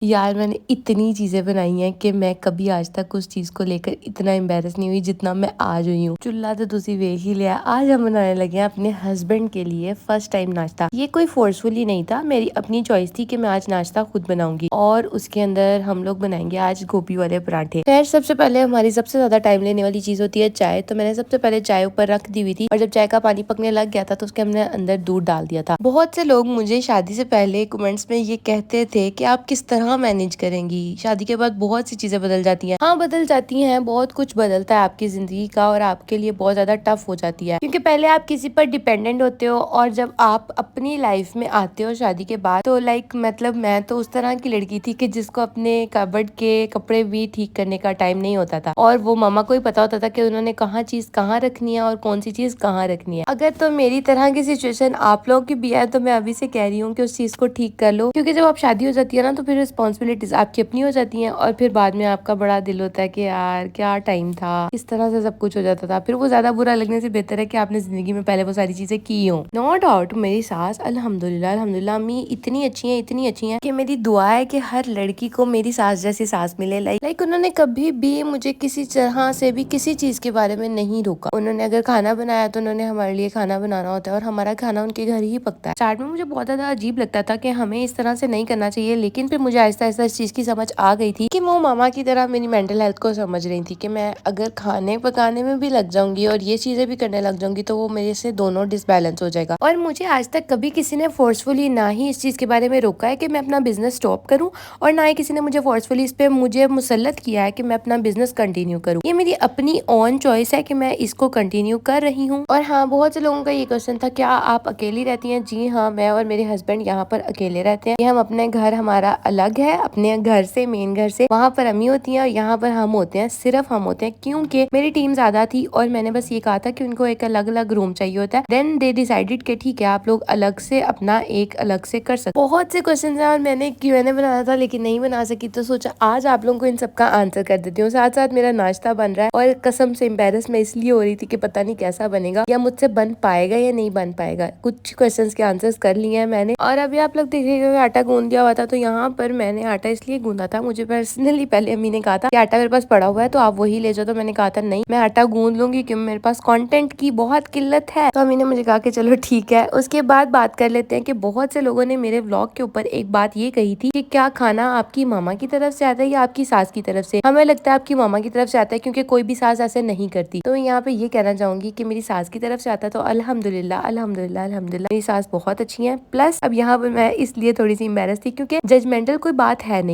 यार मैंने इतनी चीजें बनाई हैं कि मैं कभी आज तक उस चीज को लेकर इतना एम्बेरस नहीं हुई जितना मैं आज हुई हूँ। चुल्ला तो तुसी देख ही लिया। आज हम बनाने लगे हैं अपने हस्बैंड के लिए फर्स्ट टाइम नाश्ता। ये कोई फोर्सफुली नहीं था, मेरी अपनी चॉइस थी कि मैं आज नाश्ता खुद बनाऊंगी और उसके अंदर हम लोग बनाएंगे आज गोभी वाले पराठे। खैर सबसे पहले हमारी सबसे ज्यादा टाइम लेने वाली चीज होती है चाय। तो मैंने सबसे पहले चाय ऊपर रख दी हुई थी और जब चाय का पानी पकने लग गया था तो उसके हमने अंदर दूध डाल दिया था। बहुत से लोग मुझे शादी से पहले कमेंट्स में ये कहते थे कि आप किस तरह मैनेज करेंगी, शादी के बाद बहुत सी चीजें बदल जाती हैं। हाँ बदल जाती हैं, बहुत कुछ बदलता है आपकी जिंदगी का और आपके लिए बहुत ज्यादा टफ हो जाती है क्योंकि पहले आप किसी पर डिपेंडेंट होते हो और जब आप अपनी लाइफ में आते हो शादी के बाद तो मतलब मैं तो उस तरह की लड़की थी कि जिसको अपने कबर्ड के कपड़े भी ठीक करने का टाइम नहीं होता था और वो मामा को ही पता होता था कि उन्होंने कहाँ चीज कहाँ रखनी है और कौन सी चीज कहाँ रखनी है। अगर तो मेरी तरह की सिचुएशन आप लोग की भी है तो मैं अभी से कह रही हूँ कि उस चीज को ठीक कर लो क्योंकि जब आप शादी हो जाती है ना तो फिर रिस्पॉन्सिबिलिटीज आपकी अपनी हो जाती हैं और फिर बाद में आपका बड़ा दिल होता है कि यार क्या टाइम था, इस तरह से सब कुछ हो जाता था। फिर वो ज्यादा बुरा लगने से बेहतर है कि आपने जिंदगी में पहले वो सारी चीजें की हो। नो डाउट मेरी सास अल्हम्दुलिल्लाह अल्हम्दुलिल्लाह अम्मी इतनी अच्छी हैं कि मेरी दुआ है कि हर लड़की को मेरी सास जैसी सास मिले। लाइक उन्होंने कभी भी मुझे किसी तरह से भी किसी चीज के बारे में नहीं रोका। उन्होंने अगर खाना बनाया तो उन्होंने हमारे लिए खाना बनाना होता है और हमारा खाना उनके घर ही पकता है। स्टार्ट में मुझे बहुत ज्यादा अजीब लगता था कि हमें इस तरह से नहीं करना चाहिए, लेकिन फिर मुझे आहिस्ता आहिस्ता इस चीज की समझ आ गई थी कि वो मामा की तरह मेरी मेंटल हेल्थ को समझ रही थी कि मैं अगर खाने पकाने में भी लग जाऊंगी और ये चीजें भी करने लग जाऊंगी तो वो मेरे से दोनों डिसबैलेंस हो जाएगा। और मुझे आज तक कभी किसी ने फोर्सफुली ना ही इस चीज के बारे में रोका है कि मैं अपना बिजनेस स्टॉप करूं और ना ही किसी ने मुझे फोर्सफुली इस पे मुझे मुसल्लत किया है कि मैं अपना बिजनेस कंटिन्यू करूं। ये मेरी अपनी ऑन चॉइस है कि मैं इसको कंटिन्यू कर रही हूँ। और हाँ, बहुत से लोगों का ये क्वेश्चन था क्या आप अकेली रहती हैं? जी हाँ, मैं और मेरे हस्बैंड यहाँ पर अकेले रहते हैं। ये हम अपने घर हमारा अलग है, अपने घर से मेन घर से। वहाँ पर अम्मी होती हैं और यहाँ पर हम होते हैं, सिर्फ हम होते हैं क्योंकि मेरी टीम ज्यादा थी और मैंने बस ये कहा था कि उनको एक अलग अलग रूम चाहिए होता है। देन दे डिसाइडेड कि ठीक है आप लोग अलग से अपना एक अलग से कर सकते। बहुत से क्वेश्चन है और मैंने Q&A बनाया था लेकिन नहीं बना सकी तो सोचा आज आप लोगों को इन सबका आंसर कर देती हूँ। साथ साथ मेरा नाश्ता बन रहा है और कसम से एम्बेरस मैं इसलिए हो रही थी कि पता नहीं कैसा बनेगा या मुझसे बन पाएगा या नहीं बन पाएगा। कुछ क्वेश्चंस के आंसर्स कर लिए हैं मैंने और अभी आप लोग देखिएगा आटा गूंद दिया हुआ था। तो यहाँ पर मैंने आटा इसलिए गूंदा था, मुझे पर्सनली पहले अम्मी ने कहा था कि आटा मेरे पास पड़ा हुआ है तो आप वही ले जाओ। तो मैंने कहा था नहीं मैं आटा गूंद लूंगी क्योंकि मेरे पास कंटेंट की बहुत किल्लत है। तो अम्मी ने मुझे कहा कि चलो ठीक है। उसके बाद बात कर लेते हैं कि बहुत से लोगों ने मेरे व्लॉग के ऊपर एक बात ये कही थी कि क्या खाना आपकी मामा की तरफ से आता है या आपकी सास की तरफ से? हमें लगता है आपकी मामा की तरफ से आता है क्योंकि कोई भी सास ऐसे नहीं करती। तो यहाँ पे ये कहना चाहूंगी कि मेरी सास की तरफ से आता है तो अल्हम्दुलिल्लाह अल्हम्दुलिल्लाह अल्हम्दुलिल्लाह मेरी सास बहुत अच्छी है। प्लस अब यहाँ पर मैं इसलिए थोड़ी सी एम्बेरस थी क्योंकि जजमेंटल कोई बात है नहीं।